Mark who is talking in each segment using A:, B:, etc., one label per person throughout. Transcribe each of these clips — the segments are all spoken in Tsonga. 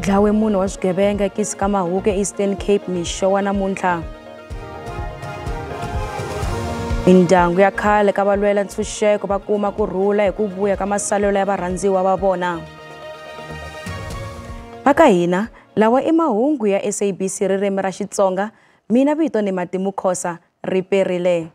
A: dlawe munhu wa swigevenga ekisi ka Mahuku Eastern Cape mixo wa namuntlha. Mindyangu ya khale ka valwela ntshunxeko va kuma kurhula hi ku vuya ka masalelo ya varhandziwa va vona. Maka hina lawa i mahungu ya SABC ririmi ra Xitsonga, mina vito ni Matimu Khosa riperile.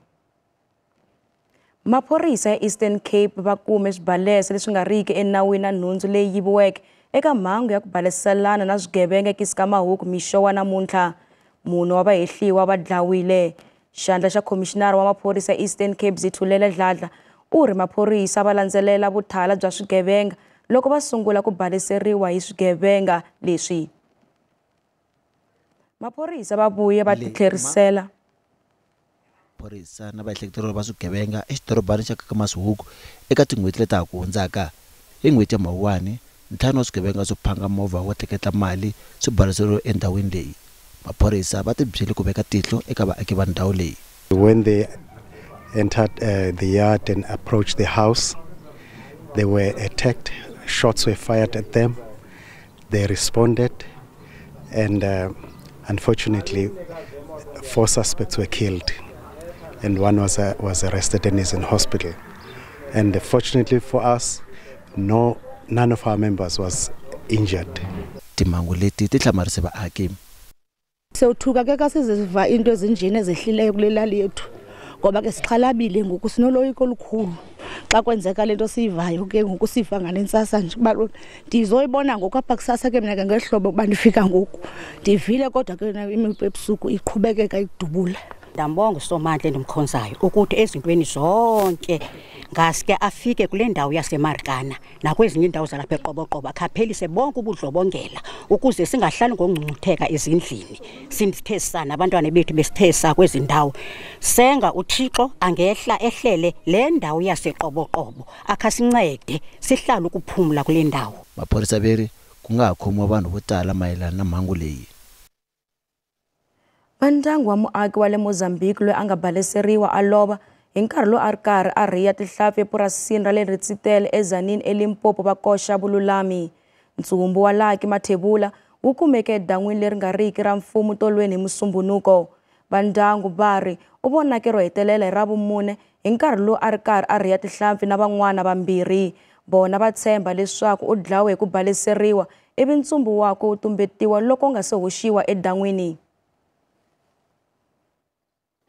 A: Maphorisa ya Eastern Cape va kume swibalesa leswi nga riki enawini na nhundzu leyi yiviweke eka mhangu ya ku baleselana na swigevenga ekisi ka Mahuku mixo wa namuntlha. Munhu wa vahehliwa va dlawile. Xandla xa Commissioner wa maphorisa Eastern Cape Zithulela Dladla u ri maphorisa va landzelela vuthala bya swigevenga loko va sungula ku baleseriwa hi swigevenga leswi. Maphorisa va vuye va titlherisela
B: maphorisa na vahleketeri va swigevenga exidorobani xa Kakamashuku eka tin'hweti leta ha ku hundzaka. Hi n'hweti ya Mawuwani, ntlhanu wa swigevenga swo phanga movha wo teketla mali swi baleseriwe endhawini leyi. Maphorisa va tibyele ku veka tihlo eka vaaki va ndhawu leyi.
C: When they entered the yard and approached the house, they were attacked. Shots were fired at them. They responded, and unfortunately, 4 suspects were killed, and one was arrested and is in hospital. And fortunately for us, none of our members was injured.
B: Timhangu leti ti hlamarise vaaki.
D: Sewuthuka ke kasiziva into ezinjini ezehlileyo kulelali yethu ngoba ke sixhalabile ngoku sinoloyiko olukhulu xa kwenzeka lento siyivayo ke ngoku sifa nganentsasa nje kuba ndizoyibona ngoku apha kusasa ke mina ke ngehlobo kuba ndifika ngoku ndivile kodwa ke imipu ebusuku iqhubekeka idubula.
E: Ndambonga uSomandla endimkhonzayo ukuthi ezintweni zonke ngaske afike kule ndawo yaseMarikana nakwezinye indawo zalapha eQoboqobo akhaphelise bonke ubudlobongela ukuze singahlali ngongcuncutheka ezindlini sithesana abantwana bethu besithesa kwezi ndawo. Senga uThixo angehla ehlele le ndawo yaseQoboqobo akhasincede sihlala ukuphumula kule ndawo.
B: Maphorisa beri ku nga khomiwa vanhu vo tala mayelana na mhangu leyi.
A: Vandyangu wa muaki wa le Mozambique loyi a nga baleseriwa a lova hi nkarhi lowu a ri karhi a riya tihlampfi epurasini ra le Ritsitele eZanini eLimpopo va koxa vululami. Ntsumbu wa Lucky Mathebula wu kumeke edan'wini leri nga riki ra mfumo tolweni hi Musumbunuko. Vandyangu va ri u vonake ro hetelela hi Ravumune hi nkarhi lowu a ri karhi a riya tihlampfi na van'wana vambirhi. Bona va tshemba leswaku u dlawe hi ku baleseriwa ivi ntsumbu wakwe wu tumbetiwa loko u nga se hoxiwa edan'wini.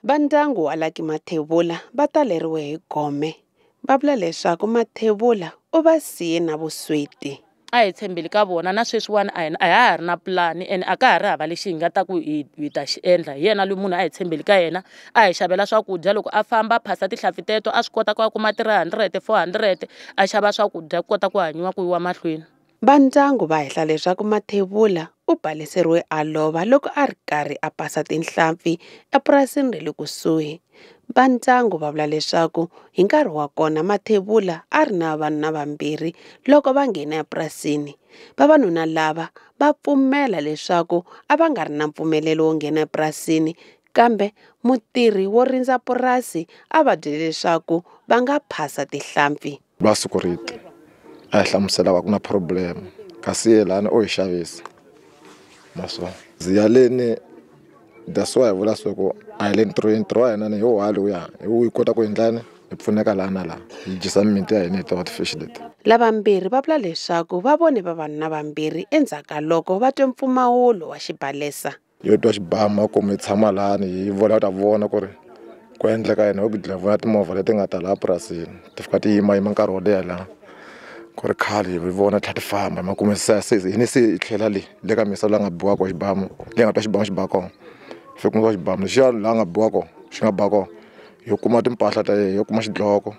F: Vandyangu wa Lucky Mathebula va taleriwe hi gome. Va vula leswaku Mathebula u va siye na vusweti.
G: A hi tshembeli ka vona na sweswiwani a ha ri na plani ene a ka ha ri hava lexi hi nga ta ku hi ta xi endla. Hi yena loyi munhu a hi tshembeli ka yena a hi xavela swakudya loko a famba phasa tihlampfi teto a swi kota ku kuma 300 400 a xava swakudya ku kota ku hanyiwa ku yiwa mahlweni.
F: Vandyangu va hehla leswaku Mathebula u baleseriwe a lova loko a ri karhi a pasa tinhlampfi epurasini ra le kusuhi. Vandyangu va vula leswaku hi nkarhi wa kona Mathebula a ri na vavanuna vambirhi loko va nghena epurasini. Vavanuna lava va pfumela leswaku a va nga ri na mpfumelelo wo nghena epurasini, kambe mutirhi wo rindza purasi a va byele leswaku va nga phasa tihlampfi.
H: Va security a hi hlamusela va ku na problem kasi yelana o hi xavisa maswa ziyaleni daswa hi vula swa a hi le ntirho wa hina ni ho haluya hi kota ku endlana hi pfuneka lana na la hi jisa mimiti ya hina hi ta fish leti.
F: Lavambirhi va vula leswaku va vone vavanuna vambirhi endzhaku loko va twe mpfumawulo wa xibalesa.
H: Yo twa xibama kumbe tshama lani hi vona ta vona ku ri ku endleka yena ku dlava timovha leti nga ta la purasini ti fika ti yima nkarhi wo leha la ku ri khale hi vona tlha ti famba makume se yini se tlhela le ka misa la nga biwa ko xibama le nga twa xibama xi ba kona fika ku xibama lexi la nga biwa ko xi nga ba kona yo kuma timpahla ta yena yo kuma xidloko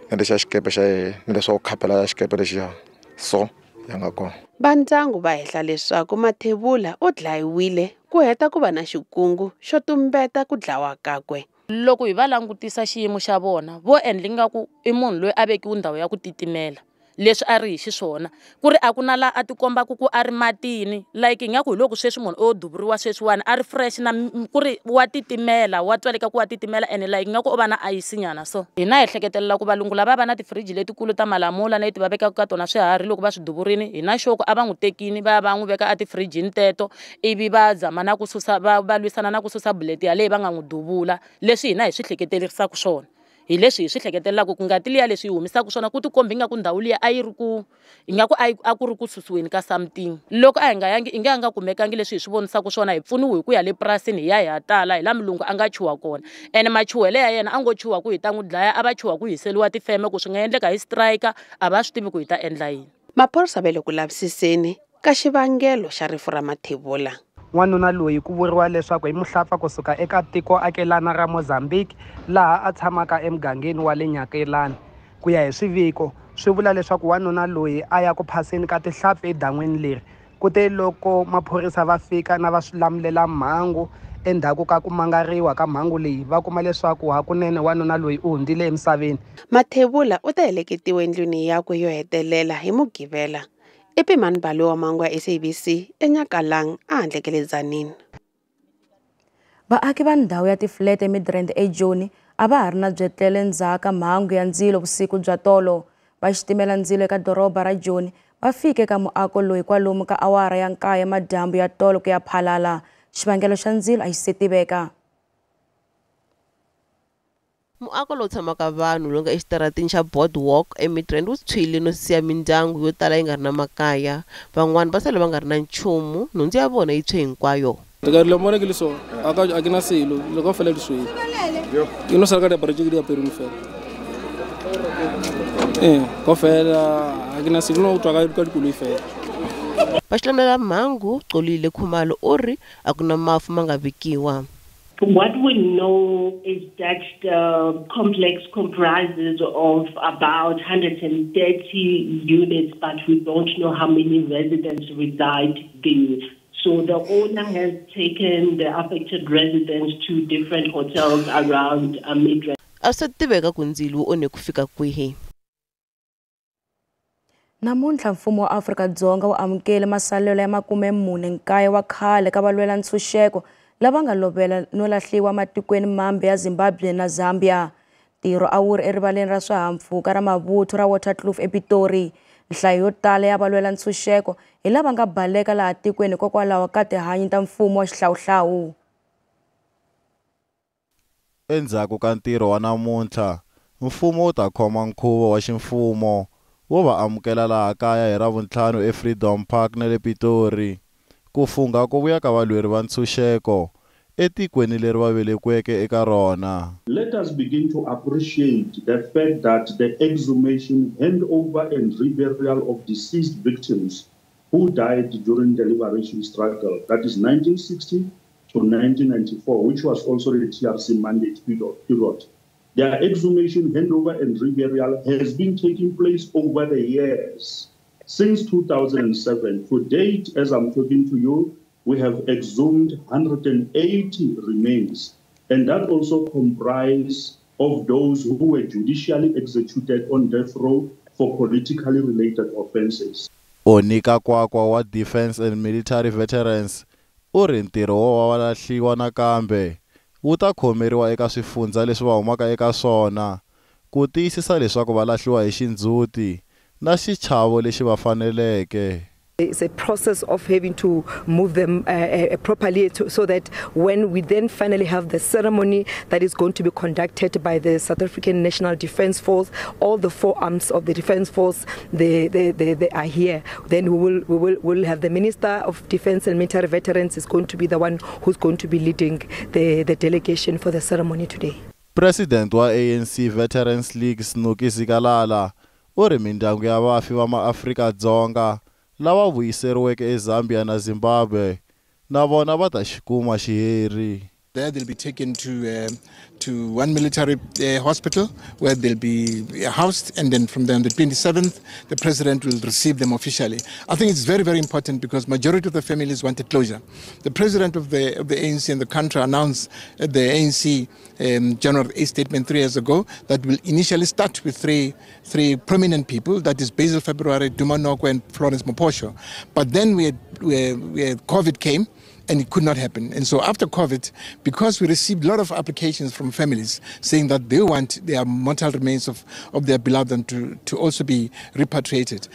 H: na lexa xikepe xa yena ni leswaku khapela xikepe lexiya so ya nga kona.
F: Vandyangu va hehla leswaku Mathebula u dlayiwile ku heta ku va na xikungu xo tumbeta ku dlawa kakwe.
G: Loko hi va langutisa xiyimo xa vona vo endla ingaku i munhu loyi a vekiwe ndhawu ya ku titimela leswi a ri hi xiswona ku ri a ku na la a tikomba ku a ri matini like ingaku hi loko sweswi munhu o duvuriwa sweswiwani a ri fresh na ku ri wa titimela wa twaleka ku wa titimela and like ingaku o va na ayisinyana so hina hi hleketelela ku valungu lava va na tifriji letikulu ta malamula leti va vekaka ka tona swiharhi loko va swi duvurini hina xoko a va n'wi tekini va n'wi veka a tifrijini teto ivi va zama na ku susa va lwisana na ku susa bullet yaleyi va nga n'wi duvula leswi hina hi swi hleketerisaka swona hi leswi hi swi hleketelelaka ku ngati liya leswi hi humisaka swona ku tikomba ingaku ndhawu liya a yi ri ku ingaku a ku ri ku susiweni ka something loko a hi nga yangi i nga kumekangi leswi hi swi vonisaka swona hi pfuniwe hi ku ya le purasini hi ya tala hi la mulungu a nga chuwa kona ene machuwele ya yena a ngo chuwa ku hi ta n'wi dlaya a va chuwa ku hiseliwa tifeme ku swi nga endleka hi strike a va swi tivi ku hi ta endla yini
F: maphorisa va le ku lavisiseni ka xivangelo xa rifu ra Mathebula.
I: N'wanuna loyi ku vuriwa leswaku hi muhlapfa kusuka eka tiko akelana ra Mozambique laha a tshamaka emugangeni wa le Nyakelani. Ku ya hi swiviko swi vula leswaku n'wanuna loyi a ya ku phaseni ka tihlampfi edan'wini leri kute loko maphorisa va fika na va swi lamulela mhangu endzhaku ka ku mangariwa ka mhangu leyi va kuma leswaku hakunene n'wanuna loyi u hundzile emisaveni.
F: Mathebula u ta heleketiwe endlwini yakwe yo hetelela hi Mugqivela. Epimani Balo wa Mangu ya SABC eNyakalang a handle ka le Tzaneen.
A: Vaaki va ndhawu ya tiflete eMidrand eJoni a va ha ri na byetlelo endzhaku ka mhangu ya ndzilo vusiku bya tolo. Va xitimela ndzilo eka doroba ra Joni va fike ka muako loyi kwalomu ka awara ya 9 madyambu ya tolo ku ya phalala. Xivangelo xa ndzilo a xi se tiveka.
J: Muako lowu tshamaka vanhu longa exitaratini xa Boardwalk eMidrand wu tshwile no siya mindyangu yo tala yi nga ri na makaya. Van'wana va sale va nga ri na nchumu, nhundzu ya vona yi tshwe hinkwayo.
K: Tekari lemona ke le so a ke na selo le go fela diswe ke no sala ka diaparo di apereng fela go fela a ke na selo no twa ka dikoloi fela.
J: Vaxilamulela mhangu Xolile Khumalo u ri a ku na mafu ma nga vikiwa.
L: What we know is that the complex comprises of about 130 units, but we don't know how many residents reside there. So the owner has taken the affected residents to different hotels around Midrand.
J: A swi tiveka ku ndzilo wu onhe ku fika kwihi.
A: Namuntlha mfumo wa Afrika-Dzonga wu amukele masalelo ya 49 wa khale ka valwela ntshunxeko lava nga lovela no lahliwa matikweni mambe ya Zimbabwe na Zambia. Tiro a wu ri erivaleni ra swihahampfhuka ra mavuthu ra Waterkloof ePitori. Nhlayo yo tala ya valwela ntshunxeko hi lava nga baleka laha tikweni hikokwalaho ka tihanyi ta mfumo wa xihlawuhlawu.
M: Endzhaku ka ntirho wa namuntlha, mfumo wu ta khoma nkhuvo wa ximfumo wo va amukela laha kaya hi Ravuntlhanu eFreedom Park na le Pitori ku funga ku vuya ka valweri va ntshunxeko etikweni leri va velekiweke eka rona.
N: Let us begin to appreciate the fact that the exhumation, handover and reburial of deceased victims who died during the liberation struggle, that is 1960 to 1994, which was also the TRC mandate period. Their exhumation, handover and reburial has been taking place over the years. Since 2007, to date, as I'm talking to you, we have exhumed 180 remains, and that also comprises of those who were judicially executed on death row for politically related offenses.
M: Onika Kwakwa wa Defense and Military Veterans u ri ntirho wo valahliwa nakambe wu ta khomeriwa eka swifundza leswi va humaka eka swona ku tiyisisa leswaku va lahliwa hi xindzhuti na xichavo lexi va faneleke.
O: It's a process of having to move them properly so that when we then finally have the ceremony that is going to be conducted by the South African National Defence Force, all the 4 arms of the Defence Force, they are here. Then we will have the Minister of Defence and Military Veterans is going to be the one who's going to be leading the delegation for the ceremony today.
M: President wa ANC Veterans League Snuki Zikalala u ri mindyangu ya vafi va maAfrika-Dzonga lava vuyiseriweke eZambia na Zimbabwe na vona va ta xikuma xiheri.
P: There they'll be taken to one military hospital where they'll be housed, and then from there on the 27th, the president will receive them officially. I think it's very, very important because majority of the families wanted closure. The president of the ANC in the country announced at the ANC General A statement 3 years ago that will initially start with three prominent people, that is Basil February, Duma Nokwe and Florence Moposho. But then we had COVID came, and it could not happen. And so after COVID, because we received a lot of applications from families saying that they want their mortal remains of their beloved to also be repatriated.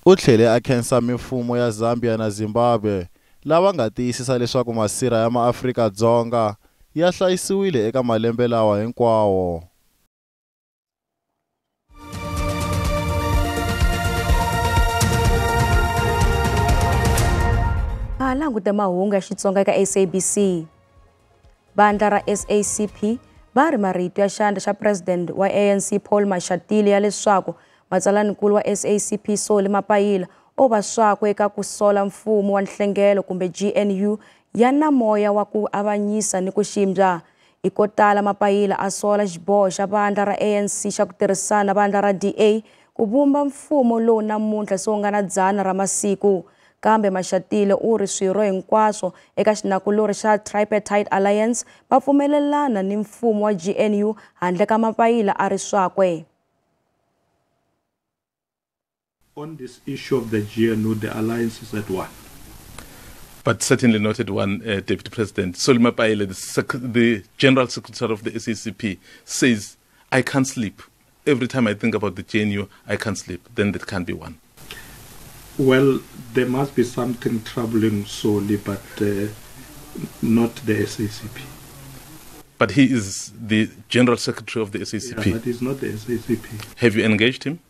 M: Utlhele a khensa mifumo ya Zambia na Zimbabwe lava nga tiyisisa leswaku masirha ya maAfrika-Dzonga ya hlayisiwile eka malembe lawa hinkwawo.
A: Languta mahungu ya Xitsonga eka SABC. Bandla ra SACP va ri marito ya xandla xa president wa ANC Paul Mashatile ya leswaku matsalanikulu wa SACP Solly Mapaila o va swakwe eka ku sola mfumo wa nhlengelo kumbe GNU ya na moya wa ku avanyisa ni ku ximbya. Ikotala Mapaila a sola xiboho xa bandla ra ANC xa ku tirhisana bandla ra DA ku vumba mfumo lowu namuntlha se wu nga na 100 ra masiku. Kambe Mashatile u ri swirho hinkwaswo eka xinakulori xa Tripartite Alliance va pfumelelana ni mfumo wa GNU handle ka Mapaila a ri swakwe.
N: On this issue of the GNU, the alliance is at one.
Q: But certainly not at one, Deputy President. Solly Mapaila, the General Secretary of the SACP, says, I can't sleep. Every time I think about the GNU, I can't sleep. Then that can't be one.
N: Well, there must be something troubling Solly, but not the SACP.
Q: But he is the General Secretary of the SACP.
N: Yeah, but he's not the SACP.
Q: Have you engaged him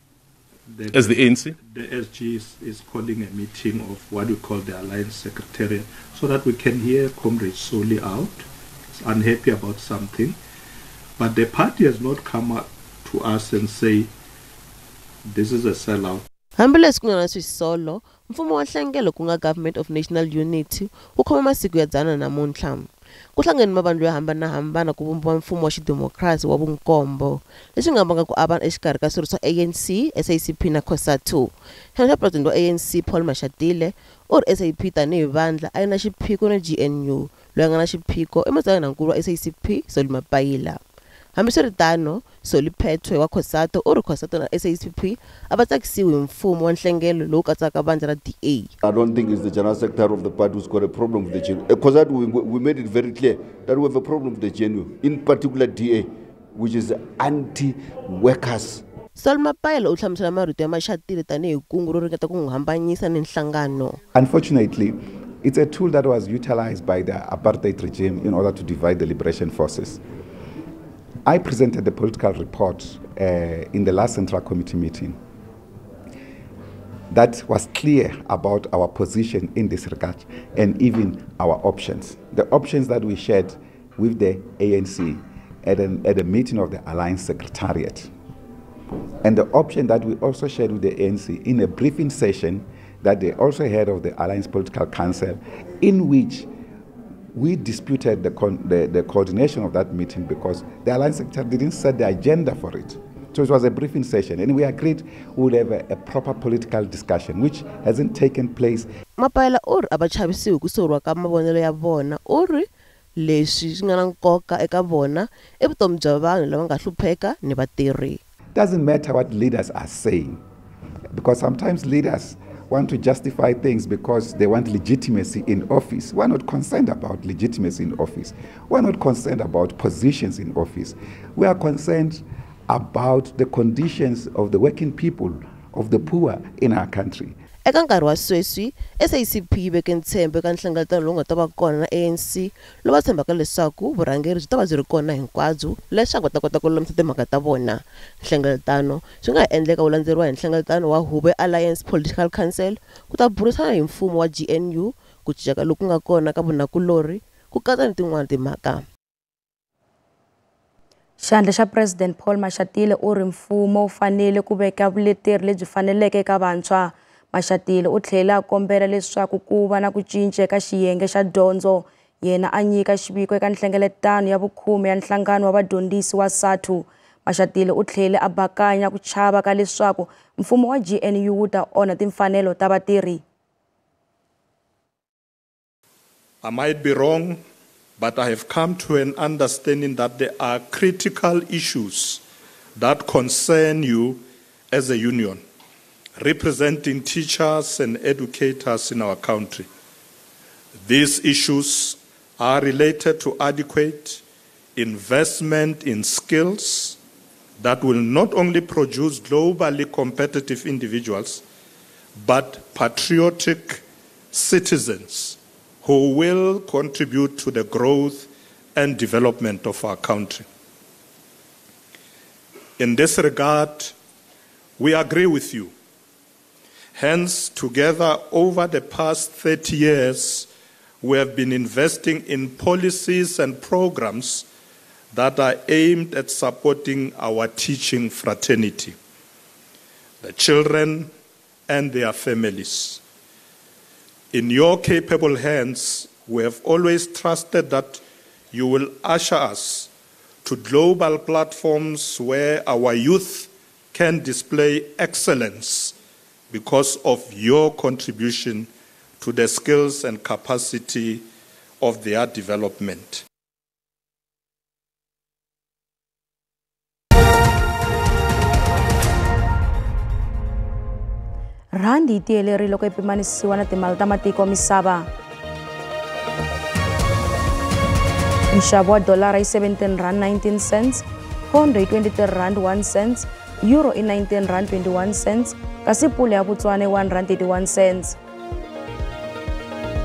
Q: as the ANC?
N: The SG is calling a meeting of what we call the Alliance Secretariat so that we can hear Comrade Solly out. He's unhappy about something. But the party has not come up to us and say, this is a sellout.
J: Hambileswi ku nga na swisolo, mfumo wa nhlengelo ku nga Government of National Unity wu khoma masiku ya 100 namuntlha. Ku hlangene mavandla yo hambanahambana ku vumbiwa mfumo wa xidemokirasi wa vunkombo leswi nga vanga ku avana exikarhi ka swirho swa ANC, SACP na COSATU. Xana president wa ANC Paul Mashatile u ri SAP tanihi vandla a yi na xiphiqo na GNU loyi a nga na xiphiqo ematsalanankulu wa SACP Solly Mapaila. Hambiswiritano Solly Phethwe wa COSATU u ri COSATU na SACP a va tsakisiwi hi mfumo wa nhlengelo lowu katsaka bandla ra DA.
R: I don't think it's the general secretary of the party who's got a problem with the GNU. COSATU, we made it very clear that we have a problem with the GNU, in particular DA, which is anti-workers.
J: Solly Mapaila u hlamusela marito ya Mashatile tanihi kungu ro ringeta ku n'wi hambanyisa ni nhlangano.
S: Unfortunately, it's a tool that was utilized by the apartheid regime in order to divide the liberation forces. I presented the political report in the last Central Committee meeting that was clear about our position in this regard and even our options. The options that we shared with the ANC at a meeting of the Alliance Secretariat. And the option that we also shared with the ANC in a briefing session that they also had of the Alliance Political Council, in which we disputed the coordination of that meeting because the Alliance Secretary didn't set the agenda for it. So it was a briefing session, and we agreed we would have a proper political discussion, which hasn't taken place.
J: Mapaila u ri a va chavisiwi ku soriwa ka mavonelo ya vona, u ri leswi swi nga na nkoka eka vona i vutomi bya vanhu lava nga hlupheka ni vatirhi.
S: Doesn't matter what leaders are saying, because sometimes leaders want to justify things because they want legitimacy in office. We're not concerned about legitimacy in office. We're not concerned about positions in office. We are concerned about the conditions of the working people, of the poor in our country.
J: Eka nkarhi wa sweswi, SACP yi veke ntshembo eka nhlengeletano lowu nga ta va kona na ANC lowu va tshembaka leswaku vurhangeri byi ta va byi ri kona hinkwabyo leswaku va ta kota ku lulamisa timhaka ta vona. Nhlengeletano swi nga endleka wu landzeriwa hi nhlengeletano wa Huvo Alliance Political Council ku ta burisana hi mfumo wa GNU ku cinca loku nga kona ka vunakulori ku katsa ni tin'wana timhaka.
A: Xandla xa President Paul Mashatile u ri mfumo wu fanele ku veka vuleteri lebyi faneleke eka vantshwa. Mashatile u tlhela a kombela leswaku ku va na ku cinca eka xiyenge xa dyondzo yena a nyika xiviko eka nhlengeletano ya vukhume ya nhlangano wa vadyondzisi wa SATU. Mashatile u tlhele a bakanya ku chava ka leswaku mfumo wa GNU wu ta onha timfanelo ta vatirhi.
T: I might be wrong, but I have come to an understanding that there are critical issues that concern you as a union, representing teachers and educators in our country. These issues are related to adequate investment in skills that will not only produce globally competitive individuals, but patriotic citizens who will contribute to the growth and development of our country. In this regard, we agree with you. Hence, together over the past 30 years, we have been investing in policies and programs that are aimed at supporting our teaching fraternity, the children and their families. In your capable hands, we have always trusted that you will usher us to global platforms where our youth can display excellence because of your contribution to the skills and capacity of their development.
A: Randi yi tiyelerile loko yi pimanisiwa na timali ta matiko misava. Nxavo wa dolara i 17 rand 19 cents, pondo i 23 rand 1 cents, euro i 19 rand 21 cents, kasi pula ya Botswana i 1 rand 81 cents.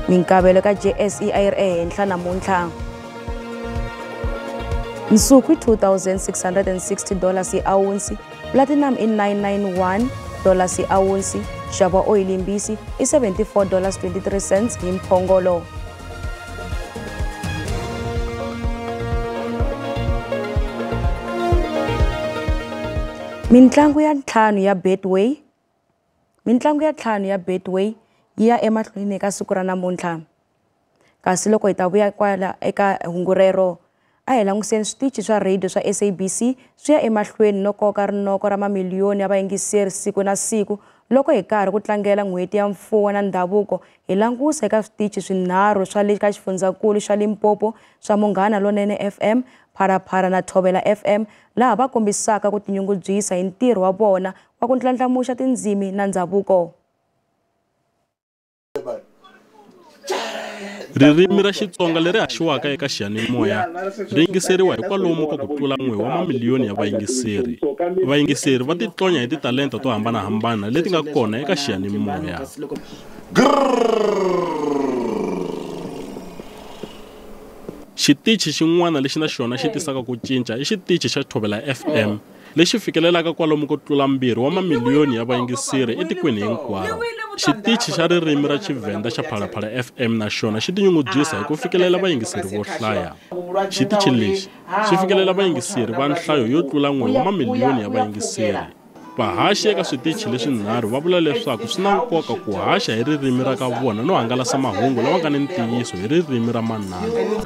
A: Minkavelo ka JSE a yi ri ehenhla namuntlha. Nsuku i $2,660 i awunsi, platinum i $991 i awunsi, nxavo wa oyili yimbisi i $74.23 hi mphongolo. Mitlangu ya ntlhanu ya Betway yi ya emahlweni eka siku ra namuntlha. Kasi loko hi ta vuya kwala eka hungu rero, a hi langutiseni switichi swa radio swa SABC swi ya emahlweni no koka rinoko ra mamiliyoni ya vayingiseri siku na siku loko hi karhi ku tlangela n'hweti ya mfuwo na ndhavuko. Hi langusa eka switichi swinharhu swa le ka xifundzankulu xa Limpopo swa Munghana Lonene FM, Pharapara na Thobela FM, laha va kombisaka ku tinyungubyisa hi ntirho wa vona wa ku ndlandlamuxa tindzimi na ndhavuko.
U: Ririmi ra Xitsonga leri haxiwaka eka xiyanimoya ri yingiseriwa hi kwalomu ka ku tlula 1 wa mamiliyoni ya vayingiseri. Vayingiseri va titlonya hi titalenta to hambanahambana leti nga kona eka xiyanimoya. Xitichi xin'wana lexi na xona xi tisaka ku cinca i xitichi xa Thobela FM lexi fikelelaka kwalomu ko tlula 2 wa mamiliyoni ya vayingiseri etikweni hinkwaro. Xitichi xa ririmi ra Tshivenda xa Phalaphala FM na xona xi tinyungubyisa hi ku fikelela vayingiseri vo hlaya. Xitichi lexi xi fikelela vayingiseri va nhlayo yo tlula 1 wa mamiliyoni ya vayingiseri. Vahaxi eka switichi leswinharhu va vula leswaku swi na nkoka ku haxa hi ririmi ra ka vona no hangalasa mahungu lama nga ni ntiyiso hi ririmi ra manana.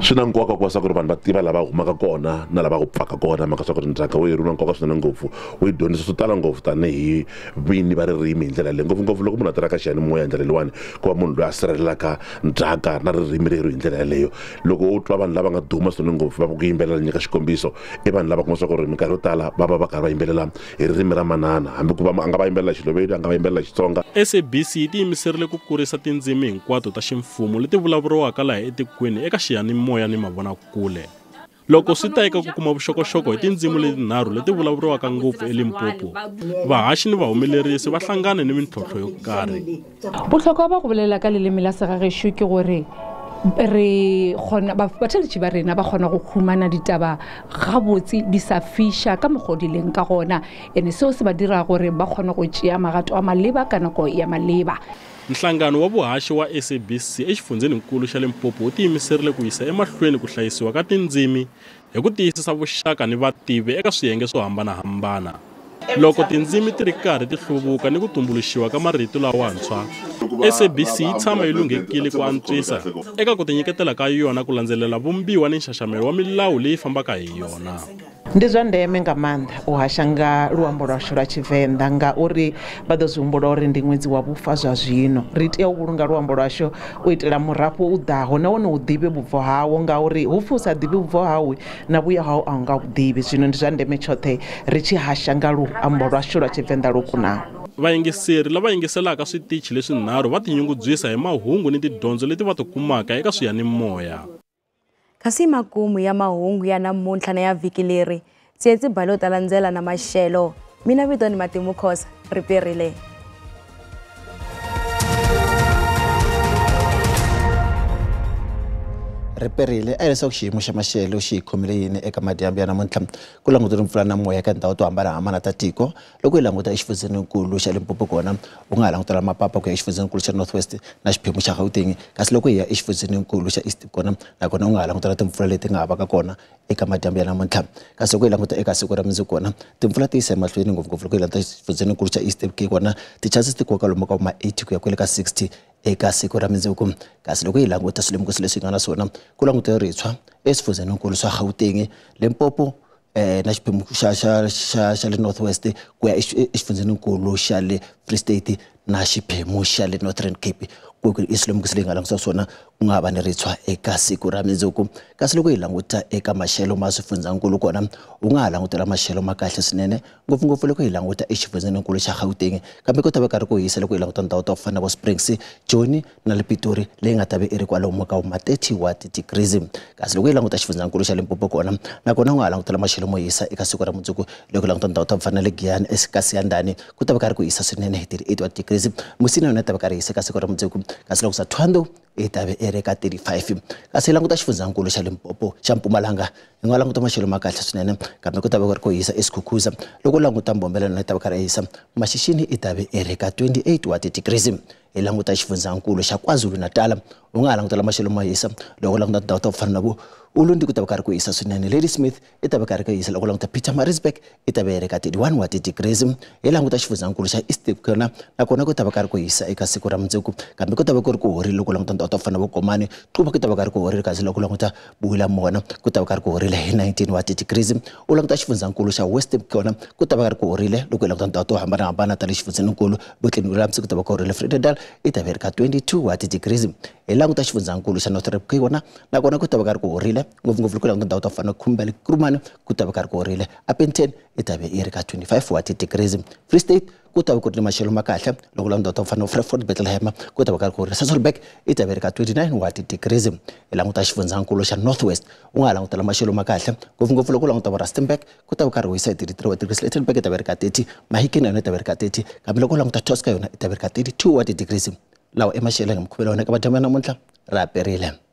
V: Swi na nkoka ku va ku ri vanhu va tiva lava humaka kona na lava ku pfaka kona maka swa ku ri ndzhaka wu ri na nkoka swinene ngopfu wu dyondzisa swo tala ngopfu tanihi vini va ririmi hi ndlela leyi ngopfungopfu loko munhu a tirhaka xiyanimoya hi ndlela leyiwani ku va munhu loyi a sirhelelaka ndzhaka na ririmi leri hi ndlela yaleyo. Loko u twa vanhu lava nga duma swinene ngopfu va ku yimbelela nyika xikombiso i vanhu lava kuma swa ku ri minkarhi yo tala va va karhi va yimbelela hi ririmi ra manana hambi ku va a nga va yimbelela Xilovedi a nga va yimbelela Xitsonga.
U: SABC yi tiyimiserile ku kurisa tindzimi hinkwato ta ximfumo leti vulavuriwaka laha etikweni eka xiyanimoya ni mavonakule. Loko swi ta eka ku kuma vuxokoxoko hi tindzimi letinharhu leti vulavuriwaka ngopfu eLimpopo, vahaxi ni vahumelerisi va hlangana ni mintlhontlho yo karhi.
W: Botlhokwa ba go bolela ka leleme la segagesho ke gore re khona batheletši ba rena ba khona go khumana ditaba gabotse di sa fiša ka mogodileng ka gona ene seo se ba dira gore ba khona go tšea magato a maleba ka nako ya maleba.
U: Nhlangano wa vuhaxi wa SABC exifundzeninkulu xa Limpopo wu tiyimiserile ku yisa emahlweni ku hlayisiwa ka tindzimi hi ku tiyisisa vuxaka ni vativi eka swiyenge swo hambanahambana. Loko tindzimi ti ri karhi ti hluvuka ni ku tumbuluxiwa ka marito lawantshwa, SABC yi tshama yi lunghekile ku antswisa eka ku tinyiketela ka yona ku landzelela vumbiwa ni nxaxamelo wa milawu leyi fambaka hi yona.
C: Ndi zwa ndeme nga maanḓa u hasha nga luambo lwashu lwa Tshivenḓa ngauri vha ḓo zwi humbula uri ndi ṅwedzi wa vhufa zwa zwino. Ri tea u vhulunga luambo lwashu u itela murafho u ḓaho nahone u ḓivhe vhubvo hawo ngauri hupfi u sa ḓivhi vhubvo hawe na vhuya hawo a nga vhuḓivhi. Zwino ndi zwa ndeme tshoṱhe ri tshi hasha nga luambo lwashu lwa Tshivenḓa lwo kunaho.
U: Vayingiseri lava yingiselaka switichi leswinharhu va tinyungubyisa hi mahungu ni tidyondzo leti va ti kumaka eka swiyanimoya.
A: Kasi makumu ya mahungu ya namuntlha na ya vhiki leri tsietsi balo ta landzela na maxelo. Mina vito ni Matimu Khosa, riperile.
B: Riperile a leswaku xiyimo xa maxelo xi khomile yini eka madyambu ya namuntlha ku langutile mpfula na moya eka ndhawu to hambanahambana ta tiko. Loko hi languta exifundzeninkulu xa Limpopo kona u nga ha langutela mapapa ku ya exifundzeninkulu xa Northwest na xiphemu xa Gauteng, kasi loko hi ya exifundzeninkulu xa East kona nakona u nga ha langutela timpfula leti nga havaka kona eka madyambu ya namuntlha. Kasi loko hi languta eka siku ra mundzuku kona timpfula ti yisa emahlweni ngopfungopfu loko hi languta exifundzeninkulu xa East ke kona ti-chances ti koka lomu ka ma 80 ku ya kwele ka 60 eka siku ra mundzuku. Kasi loko hi languta swilemukiso leswi nga na swona ku langutiwa rintshwa eswifundzeninkulu swa Gauteng, Limpopo na xiphemu xa le Northwest ku ya exifundzeninkulu xa le Free State na xiphemu xa le Northern Cape ku iswilemukiso leyi nga langutisa swona ku nga va ni rintshwa eka siku ra mundzuku. Kasi loko hi languta eka maxelo ma swifundzeninkulu kona u nga ha langutela maxelo ma kahle swinene ngopfungopfu loko hi languta exifundzeninkulu xa Gauteng, kambe ku ta va karhi ku hisa loko hi languta ndhawu to fana na vo Springs, Joni na le Pitori leyi nga ta va iri kwalomu ka ma 30 wa degrees. Kasi loko hi languta xifundzeninkulu xa Limpopo kona nakona u nga ha langutela maxelo mo hisa eka siku ra mundzuku loko hi languta ndhawu to fana na le Giyani eSikasiyandani ku ta va karhi ku hisa swinene hi 38 wa degrees. Musina yona ta va karhi hisa eka siku ra mundzuku, kasi loko sa Thwando i ta va iri ka 35. Kasi hi languta xifundzeninkulu xa Limpopo xa Mpumalanga hi nga languta maxelo ma kahle swinene kambe ku ta va ku hisa eSikhukhuza. Loko u languta Mbombela na ta va karhi hisa Maxixini i ta va iri ka 28 wa degrees. Hi languta xifundzeninkulu xa KwaZulu Natal u nga ha langutela maxelo ma hisa loko u languta ndhawu to fana na vo Ulundi ku ta va karhi ku hisa swinene. Ladysmith i ta va karhi ku hisa loko u languta Pietermaritzburg i ta va iri ka 31 wa degrees. Hi languta xifundzeninkulu xa East kona nakona ku ta va karhi ku hisa eka siku ra mundzuku kambe ku ta va ku ri ku horile loko u languta ndhawu to fana na vo Komani Quba ku ta va karhi ku horile, kasi loko u languta Bula Mona ku ta va karhi ku horile hi 19 wa degrees. U languta xifundzeninkulu xa West kona ku ta va karhi ku horile loko u languta ndhawu to hambanahambana ta le xifundzeninkulu Butlebulamsi ku ta va ku horile. Vredendal i ta va iri ka 22 wa degrees. Hi languta xifundzeninkulu xa Northern Cape kona nakona ku ta va karhi ku horile ngopfungopfu loko u languta ndhawu to fana na Kumbe Krumane ku ta va karhi ku horile. Appington i ta va iri ka 25 wa degrees. Free State ku ta va ku ri maxelo ma kahle loko u languta ndhawu to fana na Frankfort Bethlehem ku ta va karhi ku horile. Sasolburg i ta va iri ka 29 wa degrees. Hi languta xifundzeninkulu xa Northwest u nga ha langutela maxelo ma kahle ngopfungopfu loko u languta vo Rustenburg ku ta va karhi ku hisa hi 33 wa degrees. Littleburg i ta va iri ka 30, Mahikeng yona i ta va iri ka 30 kambe loko u languta Tosca yona i ta va iri ka 32 wa degrees. Lawa emaxelo hi nga mukhuvela wona eka madyambu ya namuntlha ra perile.